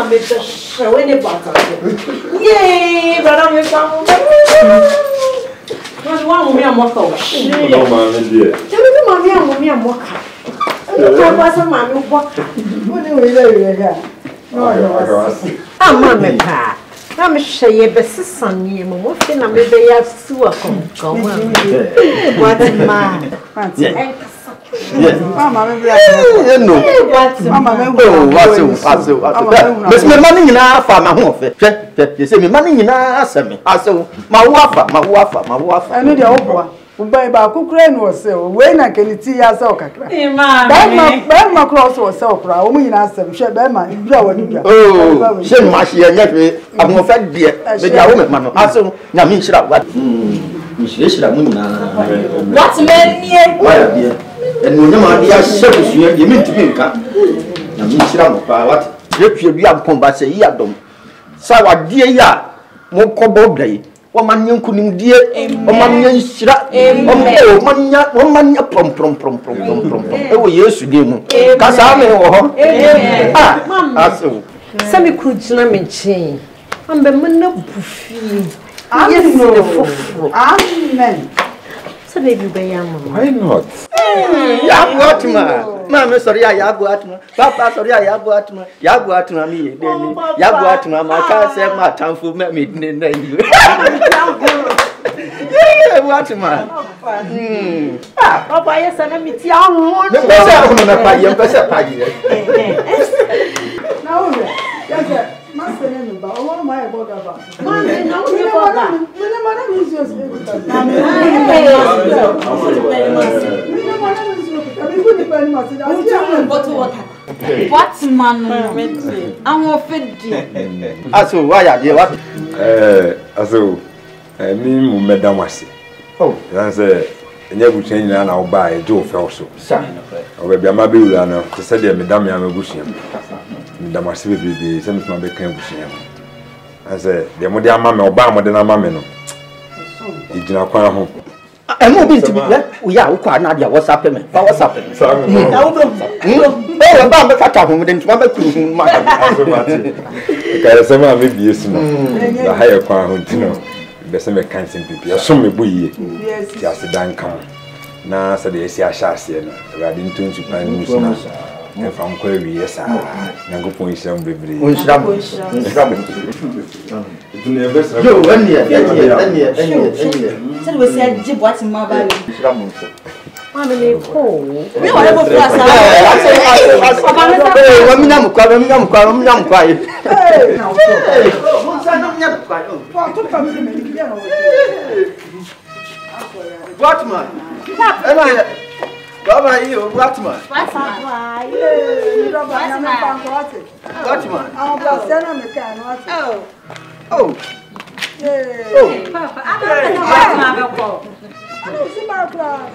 me just show any butter. Yay, but I'm found. One woman walk over. No, mammy, dear. Tell me, mommy, and mommy, and walk. I was a man who walked. What do we do here? No, I'm mammy, pa. I'm sure you best son, you must in a baby as sewer come. What a man. Yes, Mamma, no, Miss Money in our farm, you say me money in our semi. I saw my wafa. I know the old one. By Bakucran was so when I can see us all. Bama Cross was so proud. We asked them, Shabama, oh, she must hear me. I'm more fat, dear. The woman, man. I saw Namin Shrap. What's men? Why, dear? And no matter service, you mean to me, what? You have come back, say, Yadom. So, what dear ya, more cobo day. One man you couldn't dear, one man you shrap, one man you prom. Oh, yes, you didn't. Casame or so. Sammy could slam chain. I'm the man of Buffy. Amen. So, baby, why not? Yaguatma. Mamma, sorry, Yaguatma. Papa, sorry, Yaguatma. Yaguatma, me. Yaguatma, my car said my time for me. Yaguatma. Papa, yes, and I'm it's young. No, Master, oh my God, what man? I'm offended. Also, why are you what? Also, I mean, Madame Wasi. Oh, that's a never change and I'll buy a Joe Felso. Sign of it. Or maybe I'm a bill to say, Madame Yamabushim. Madame Wasi will be sent to my became Bushim. I said, the Modia Mamma Obama than a mamma. It did not come home. I'm moving to be we are quite not yet. What's happening? What's happening? Oh, about the cat within my crew. Some of it is the higher crown, you know. The same kind of people. Some may be just a dan come. Now, so they say I shall see, riding to find and from Query, yes, I go point some baby. We shall so we said, Jib, what's in my body? I'm in a hole. We are able Baba, you, what man? What's up? You don't buy what man? I'm going to send on the can. Oh, oh, Papa, I don't see my class.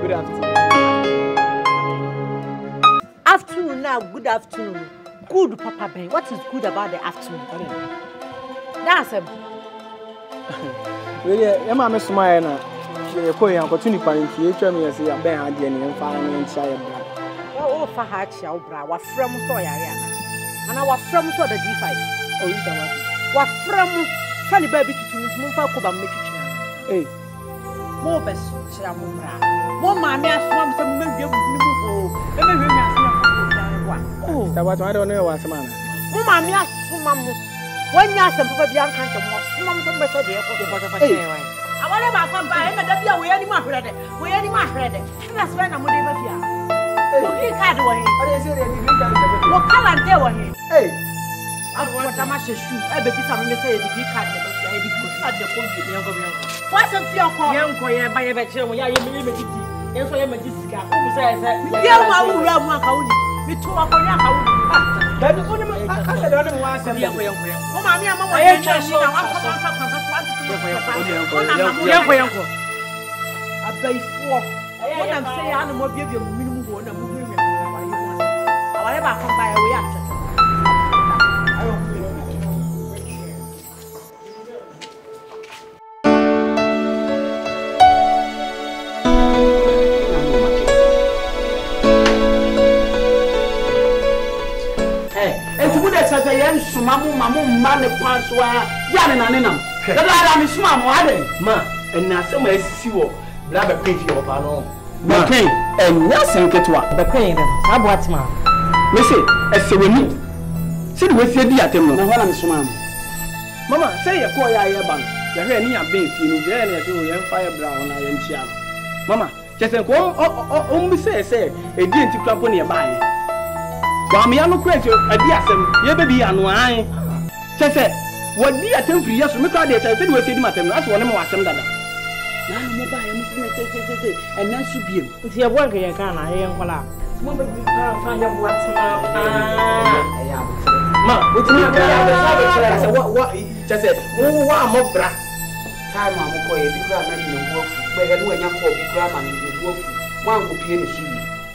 Good afternoon. Afternoon now, good afternoon. Good, Papa Ben. What is good about the afternoon? That's a... Really, I'm a smile now. She call opportunity for him to tell me as I'm being had and finding in Shire. Oh, for Hatch, Albra, what from Soya, and our from so the D5. Oh, you know what from Sunny Baby to move up about making. Eh, more best, Chamura. More mammy, I swam some milk. Oh, that was I don't know what's the matter. Oh, mammy, I swam. One year, some people young country was swum from better there for the butterfly. I want to come by him and that we any more ready. We any more ready. That's when I'm going to be here. He can't do it. What can I tell him? Hey, I want to match a shoe. I bet some may say the big card. What's a few young boy by a better way? I am a yes, I am a discount. Who says that? Yeah, I will love my county. We talk on your house. But I don't want to be a young boy. Oh, my mama, I am just so I pay for what I'm saying. I don't give you a minimum one. I'm moving. However, I come by a way after. I don't feel it's good as I am. Mamu, man, the password. Yan and Anam. The lad is smart, ma, and now some may see what Blabber pay for your panel. Okay, and yes, and get what the pain. I bought ma. Listen, as we meet. Sit with your dear Tim, no one is ma'am. Mamma, say a boy I am. The rainy and beef, you know, as you and fire brown, I am child. Mamma, just a go, only say, a dear to club on your buying. Wamiano crazy, a dear some, ye baby and wine. Say, what dear temple years from the car that I said was in my time, that's one of my some dada. Now, mobile, and then should be. If you're working, I can't, I am Kola. Ma, what do you mean? What? Just said, oh, I'm up, bra. Time I'm going to be grammar in the wolf, where when you call big grammar in the wolf, one will be in the sea.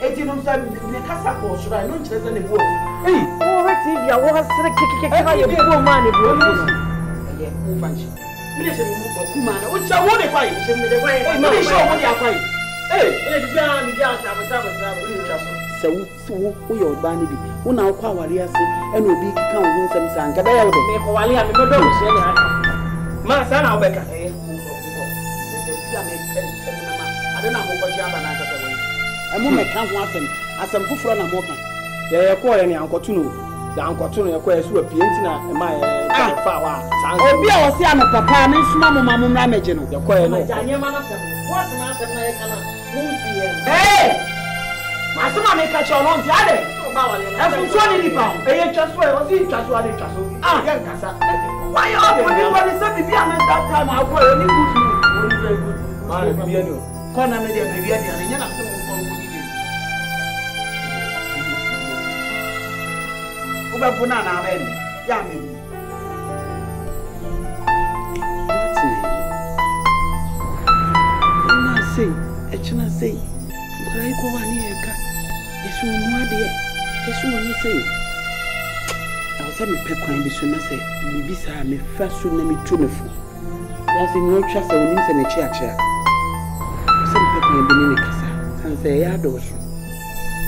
18 of them, the Cassapo, should I not just any wolf? Hey, oh, I think you was a poor man. Which I want to fight. Hey, so we are banning it. One hour, Quawaria say, and will be count on some sang. Cabell, make Walia, and the dog. Master, I'll back. I don't know what you have an answer away. A moment can't want them as some good friend of Mokan. They are calling Uncle Tuno. The Uncle Tuno acquires who appears in my power. Oh, be our son of Papa, and Mamma Mamma, the choir. What's the master? Hey! My son may catch on the other. I'm from 20 pounds. I just well, see, just what it just. Ah, young Cassa. Why are you said to be at that time? I'll go any good. Very good. My Corner made a baby and you're not so Punana, Yammy. I should not say, but I go on here. Yes, one dear. Yes, one say. I was having pep crime, soon as I say, maybe I may first soon let me tuneful. There's no trust I will use in a chair. Some pep crime being in a cassa, and say, I do.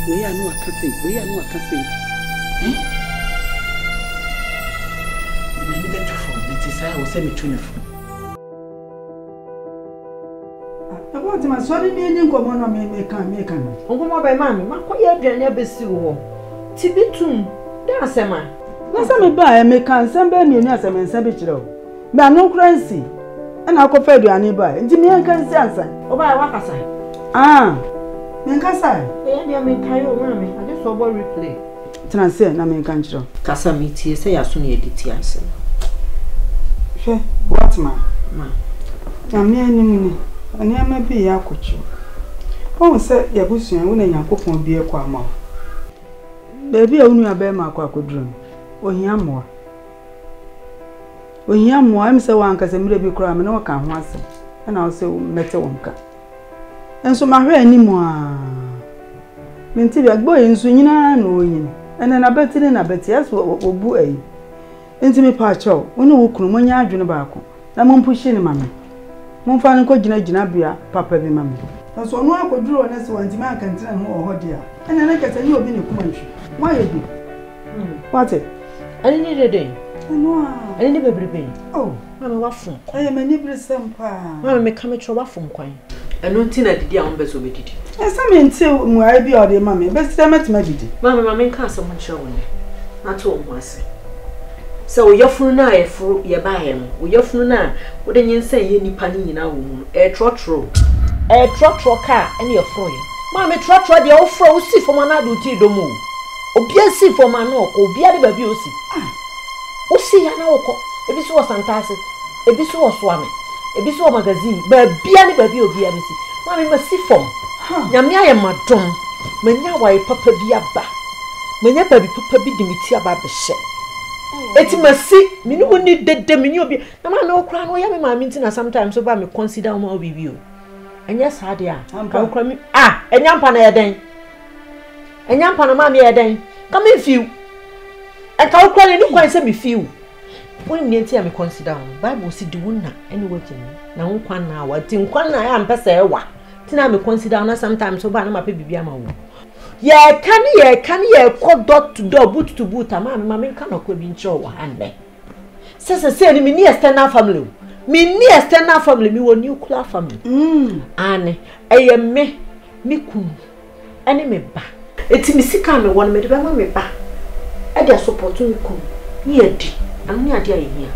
We are no cassette, we are no cassette. Maybe that from it is I will send me tuneful. My sorry, me come on, make can. Oh, my mammy, my quiet never see you. Tibitum, that's a man. Let's have me buy and make can send me as a man, Sabichero. But no crancy, and I'll confess you nearby. Jimmy can answer. Oh, by what I say. Ah, Mencassa, I mean, Cairo, mammy. I just saw what replay. Transcend, I mean, can't Cassa meet here, say as soon as you did answer. What, ma? I'm near me. And I may be a coach. Oh, say, your bush and when you cook won't be a quamma. Baby, only a bear my could dream. Oh, yam more. When yam more, I'm so one because I'm really crime and no can once. And I'll say, Meta Wonka. enso ma hwe animu a minti bi agbo enso nyina na oyin ene na beti na beti aso obu ayi enti me pa chaw woni wo kunu monya adwene baako na mo mpushi ni mame mo fa nko gina bia papa bi mame enso no akoduro na se wanti ma kan tira ho ohode a ene na kete ni obi ne kuma nhwe wa ye bi wate ani ni dede no a ani ni bebrebe oh mame wafum aye mani bresem pa mame me ka me tro wafum kwan eno ntina didi a won beso bedidi esa me nti mu ai bi ode mame be sita metima didi mame nka asem nche woni na to wo ase so yofunu na yefuru ye baaye no wo yofunu na wo de nyensa ye nipa ni nyina wo mu trotro ka ene yefuru ye mame trotro de wo fro wo si fo ma na do ti do mu obia si fo ma na ko obia de ba bi o si wo si ya na wo ko ebi so wo santase ebi so wo soame ebi so wo magazine ba bia ne ba bi obia be si mame ma si fom nyame aye madom manya wai papa bi aba manya pa bi papa bi dimiti aba be hye eti masi mini woni dede mini obi na ma no kra no ya me ma minti na sometimes so ba me consider o ma obi bi o anya sa de a ka kra mi enya mpa na yeden enya mpa na ma me yeden ka me fiu e ka kra ni kwan se me fiu woni ni enti a me consider o bible si di wona ene wajeni na nkwan na wa ti nkwan na ya mpesa e wa ti na me consider na sometimes so ba na ma pe bibia ma wo ye kan ye ko dot to dot boot to boot ama me kan akwa bi nche o hande se ni me external family mi wo nuclear family ane eye me kun ane me ba eti mi sika me won me de ba me ba e dey support me kun ni edi anu ni ade aye hia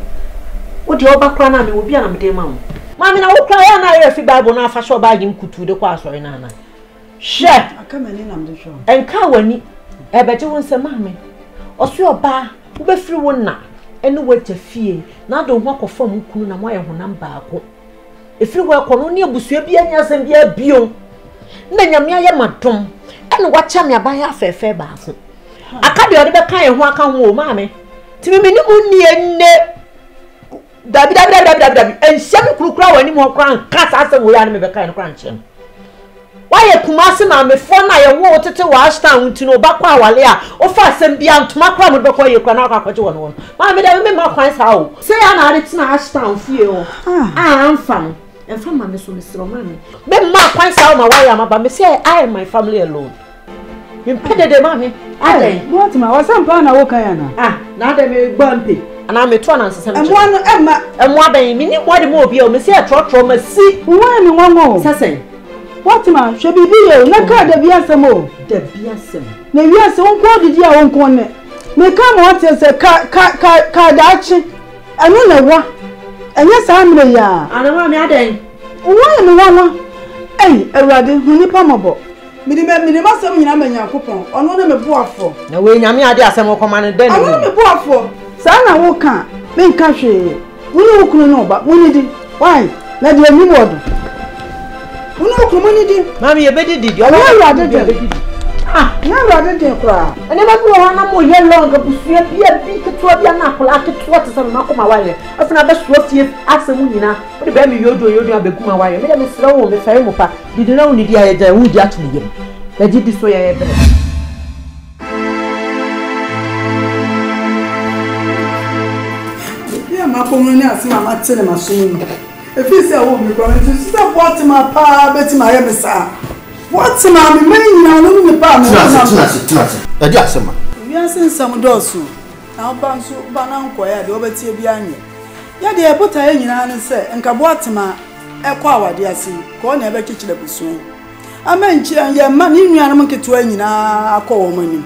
wo de oba kra na me wo bia na me de ma wo ma me na wo kra ya na ye fi bible na afa sho ba gi nkutu de kwa asori na na she akamani na mde sho enka wani ebeje won se mame oso oba wo be firi won na ene wata fie na do ho akofam kunu na moye honam baako efiri wo ekono ne abusua bia nya asem bia bio na nyame aye madom ene wacha me aban afefe baako aka de ode be kan ye ho aka ho o mame timi me ni munni enne dabi enhyam kurukura wani mo kran kasa asem wo ya ne me be kan no kran chem why kumase ma me fo na ye wo tete wa stand unti no ba kwa wale a o fa asem bia ntoma kwa mo be kwa ye kwa na akwaje wo no ma me da me ma kwan sa o se ya na are tina stand fie o amfam emfam ma me so me sro ma ma kwan sa o ma wa ya ma ba me say I and my family alone me pede de ma me ade what ma wasam pa na wo kan ya na na ade me gbampe ana me to na nsesem emwa no emwa ben me ni mo de mo obi o me say trotro ma si wo ni wonwo sesen what ma she bibi yo na ka da biasem o da biasem na wiase won ko didi a won ko ne me ka mo what say ka daachi anu na wa enye sa amre ya ana ma me adan wo ni wonwo awrade huni pa mobo mini ma sem nyina manya kopon ono na me boafo na we nyame ade asem ko ma ne den ono me boafo sa na wo ka me nka hwe woni wo kunu no ba woni di why na de ani modo woni wo kunu ni di mami ye bedi di o wa awrade de na awrade de kra ene ba bi wo na mo ye long busua bia bi keto bia na akola keto te se na koma waye afina be so fie asem nyina wo de ba mi yodo abeguma waye me de me sra wo me fare mo pa didi na woni di aye ja wo di atu ni yem na didi so ye bre ya ma ko ni asema ma tele ma so ni e fi se wo mi ko ni so se what ma pa beti ma ye me sa what ma me nyina no mi pa me Tunasi. Adi asema. Wi asen sam dosu. Na ba nso ba na nko ya de obetie bi anye. Ya de ebota ye nyina ne se nka what ma ekọ awade ase ko na ebe kikire busuo. Ama nchi ye ma ni nuanum nketo nyina akọ wo manim.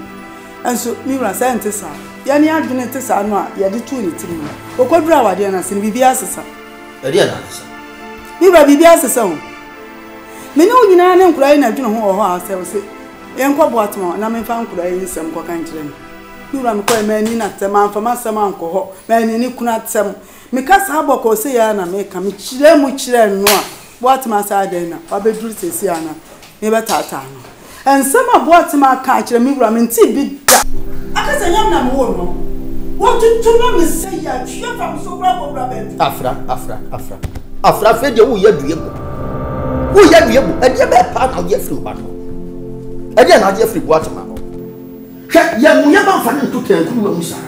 Enso mi wura sa ntesa. Ya ni adwene ntesa no a ye de tu ni tiri. Okodura awade na se bibi asesa. Adi asesa. Mi wura bibi asesa ho. Me no nyina ne nkura na adwene ho ho asese se yenkwa boatma na me fa nkura yi nsem kwa kan kire mi wura me kwa mani na tem amfama sem anko ho mani ni kuna tem me kasa aboko se ya na me ka me kire mu kire no a boatma sa den na obeduru sesi ana me betata no ensem aboatma ka kire mi wura me nti bi akasa nyam na me wo no what to no me say ya twa fam so bra bo bra be Afra fe de wo ya due bo Who ya be able? A dear part of your free battle. Again, I dear free waterman. Young Yaman Fan to tell Kusa.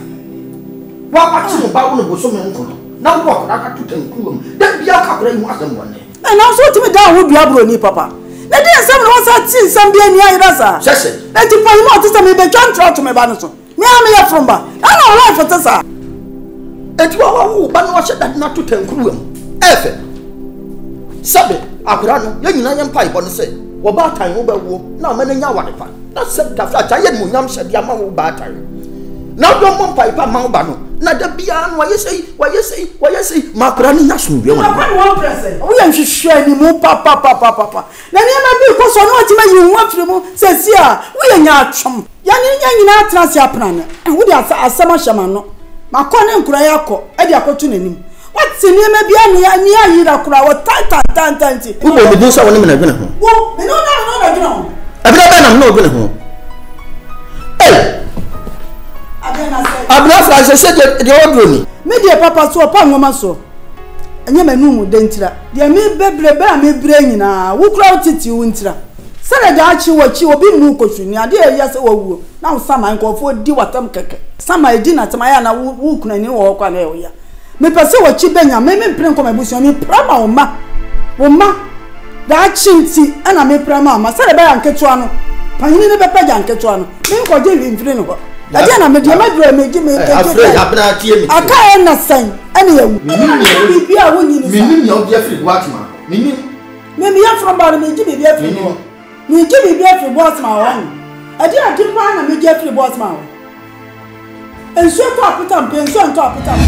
What you about one of so many? Now walk I got to tell Kum. Then be a couple of one day. And also to me down would be a papa. Let me some was at sin some be near Rasa. Session. Let you find more to some be John Trout to my banner. Me am from Ba. I know life for Tessa. Et you are but watch that not to tell Kum. Efe. Sabe, Akurano, young pipe on the say. What about time over war? Now, many yawa. That's set after Tayan Munam said the amount of battery. Now, don't want pipe among Bano. Not the beyond what you say, Macaroni National. We am sure any more papa. Then you may be because on what you want to says, yeah, we are not chum. Young Transyapan, and we are a summer shamano. Macon and Kurayako, Eddie opportunity. What's the name of near Yira Titan? Who will do so when I'm going home? Well, no. I'm not going home. Hey! I'm not as I said the old room. Media papa so upon woman so. And you may know Dentira. Dear me, Bebre, me brain now. Who crowded you winter? Said what you will be Muko, near dear, yes, oh, now some uncle for do what I'm cake. Some I dinner to my Anna who can you walk on area. Me pursue what you bring, maybe print come a bush on me, Prama or Ma. That chinty, and I may Prama, said about Anketuano. Panini never pay Anketuano. Make what you in Flino. Again, I'm a dear, my brother, make me I can't say anyway. Maybe I won't need no Jeffrey Watman. Maybe I'm from Barney, Jimmy Jeffrey. Me Jimmy Jeffrey was my own. I didn't find me Jeffrey was my own. And so top it up, and so top it up.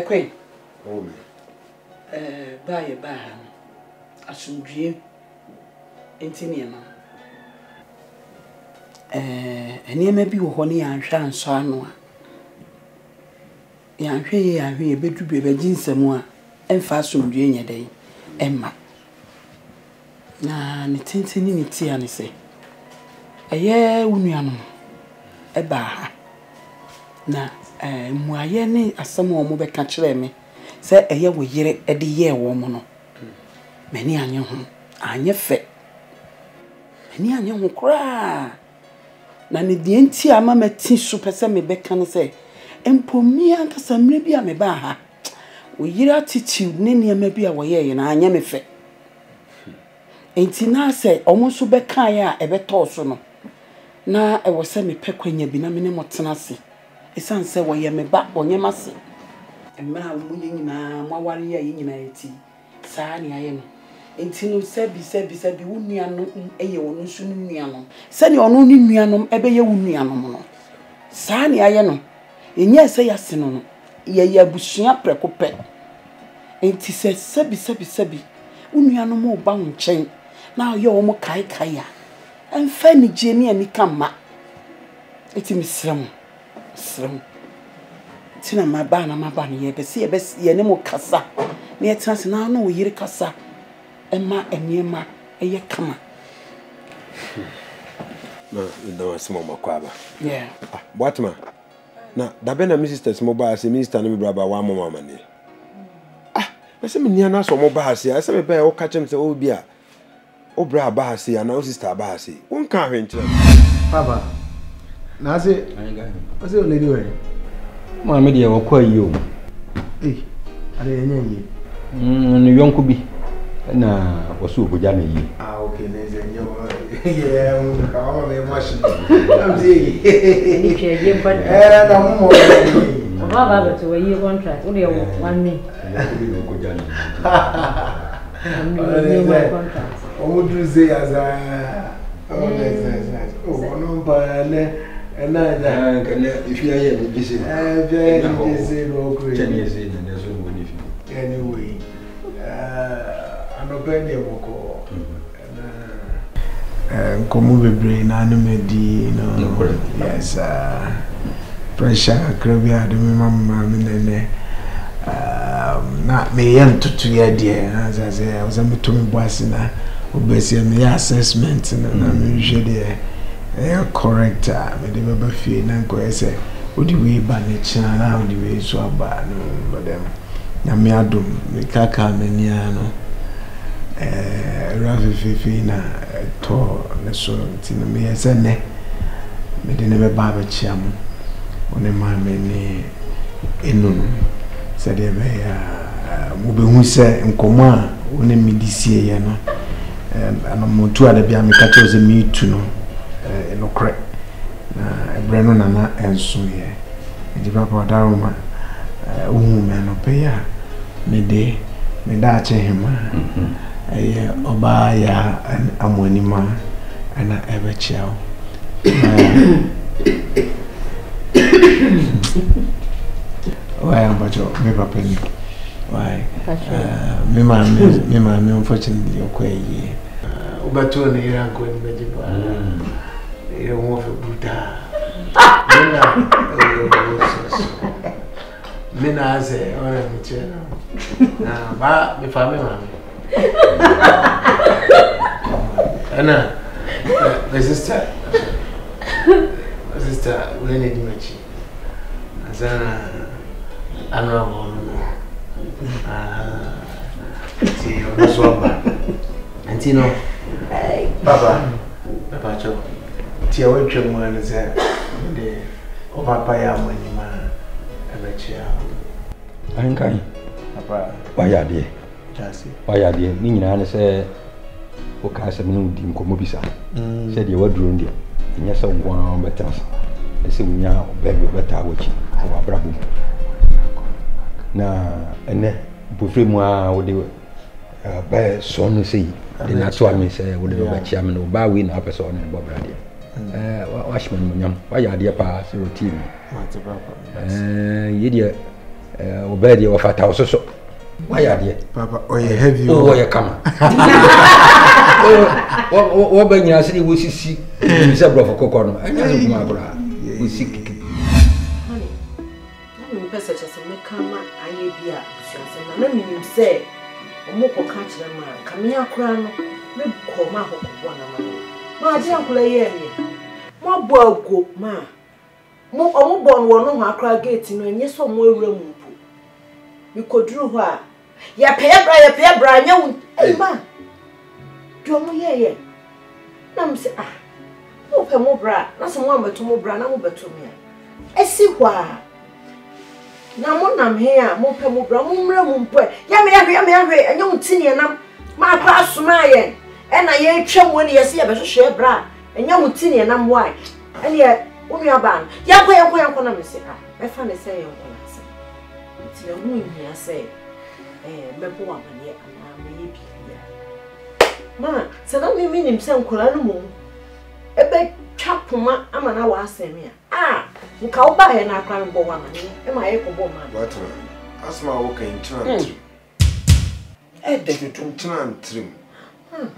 Queen. Buy a dream intimate. And you may be honey and shan so. Young Hay, I hear a bit to be a jeans and more, and fast from during a day, Emma. Nah, the tintin in it, and say, a year, Unianum, a bar. Nah. Moyenne as some more be catch me. Say a year we hear a year woman. Many an young, and your fet. Many an young cry. Nanny the entire mamma tea super semi beck can say, and poor me uncle some maybe I may bar. We hear attitude, Nenny maybe away, and I am a fet. Ain't now say almost so beckaya a bet also. Now I was semi peck when you be no minimum tenacity. Esan se wo ye me ba onye mase emra wo nyina ma ware ya nyina eti saa ne aye no enti no sebi wo nuanom eye wo nsu nuanom se ne ono ni nuanom ebe ye wo nuanom no saa ne aye no enye se ya se no ye ya busua prekope enti se sebi wo nuanom o ba wo nchen na ye wo mo kai ya emfa ni jeni ani kama eti misram Tina my banner, ye be see a best ye nemo cassa. Near chance now no year cassa. Emma and Yema, a ye come. No, you know, some more quabba. Yeah. What ma? Now, the Bena Mrs. Mobile, see Mr. Nibra, one more money. Ah, I say, Miana, so mobile, I say, a bear or catch him to old beer. Oh, bra Bahasi, and now sister Bahasi. One can't enter. Papa. Now, I say, lady, my media will call you. Eh, I didn't know you. Young could be. And was so good. Ah, okay, yeah, I'm saying, I'm to a year contract. Only 1 minute. What would you say as a oh, no, and if you are busy, anyway, I'm a penny walk. Come over brain, animedi, no, yes, pressure, crabia, the mamma, not me young to your dear, as I say, I was a between boys in a obesity assessment, and I'm usually. correct me de baba fie na ko ese odi we ba ne chana na odi we so aba no badam na me adom me kaka mania no rafifi na to ne so tin me ese ne me de ne baba ba chiam one ma me ni enunu se de be ya mo be hu se nkomo a one me disie ye no ana mo tu ada bia me ka cho se me tu no no correct na ebreno na enso ye ndi papa daroma uhu me no pe ya me da che hima oba ya amonima ana ebe chiao why ambacho me papa ni why me ma unfortunately okwaye ubato na ira ko ni bejiba eu vou buta mina ze ora michero na ba me fame mami ana my sister we need much azana anwa bono ti ono swamba antino baba cho tia we twem ane se de o papa ya manima abechia ankai papa wayade jasi wayade ni nyina ne se o ka se me udi nkomo bisa se de waduro ndia nya se ngwa betasa se wunya obebe beta wochi o abrabo na ene bofre mu a wo de ba so no sei de na to ame se wo de ba chia me no ba we na apese on ne bobra de washman munyam wayade pa se routine yedi obedi o fata ososo wayade papa oye heavy o ye kama o ba nya se wo sisi bisa bro for kokko no anya so kuma bra wo sikiki honey na me pesa chese me kama aye bia busuase na minim se omo ko ka kire ma kamia kura no me ko ma hokko na ma je ankula ye mi mo bo ago ma mo omo bon wo no ha akra gate no enye so mo awura mu mpo mi koduru ho a ya pe bra nya wu ma do mo ye na mse mo pe mo bra na so mo ambeto mo bra na mo beto me a esi ho a na mo nam he a mo pe mo bra mo mra mu mpo ya me enye wu tini nam ma akra asoma ye na ye twam woni ye se ye be hwehwe bra enye wu tini nam why ene ye unu aba ya kwa na me se me fa ne se ye kwa na se tini hu hia se mebo amane ana me ye bibia ma se na me nim se nkola no mo ebe twapoma ama na wa asemi a nka wo ba he na akra no bo wa amane e ma ye ko bo ma what asma wo kan tram de tram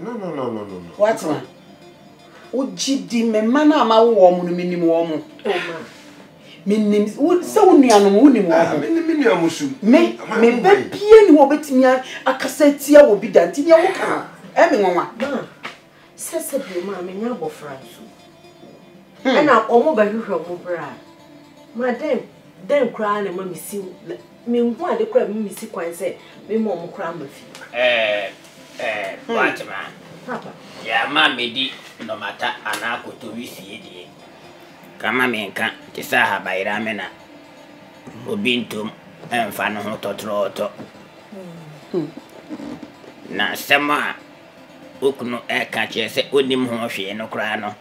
no what man ojidi me mana ma wo mu no minim wo mu o ma minim se wo nuano mu nim wo minim nuamo su me be bie ni wo betimi akasa tia wo bi danti ne wo ka e me nwanwa sese bi ma me nya bo franso na omo ba hwehwe mo bra ma den kra na ma misi me nhu ade kra me misi kwan se me mo mo kra ma fi what man papa ya ma medi no mata anakoto wisi die kama menka tisa habaira mena obintum emfa no totroto na sema okuno eka chese onim ho hwe no kra no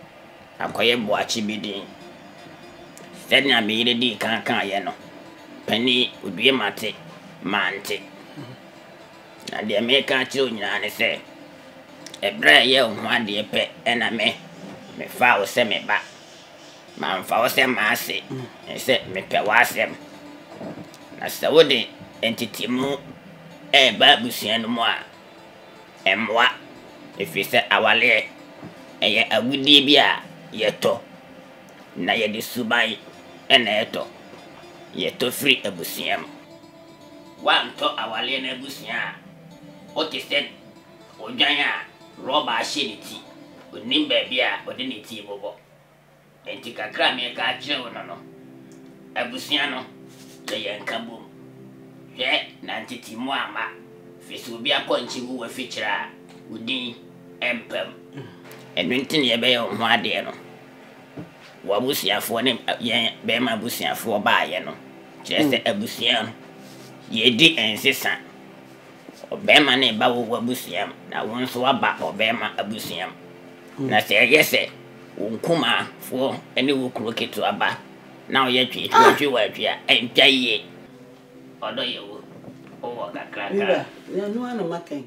akoye boachi bidin senya me yire di kan ye no pani odue mate mante na de meka chi onyina ne se ebra ye ho ade pe ena me fa o se me ba man fa o se ma se se me pe wa se na se wode entity mu ba busian mu a emwa efise awale eye agudie bia yeto na ye de subai ena yeto free abusiam wanto awale na abusia o ti se ojanya roba sheniti onim ba bia ode ne ti bobo enti kakra me ka kire wo no abusia no le yanka bom hwe na ntiti mu ama fisi obi aponchi wo wa fikira udin empem enu ye be yo ho ade no wabusiafo ne ye be ma busiafo ba ye no kire se abusia no ye di ensesa obema ne ba wo wabusiam na won so aba obema abusiam na se ye se wonkuma fo ene wo kroketo aba na o ye twi wa twi a entwa ye odo ye wo o wo kakra ya no ana makan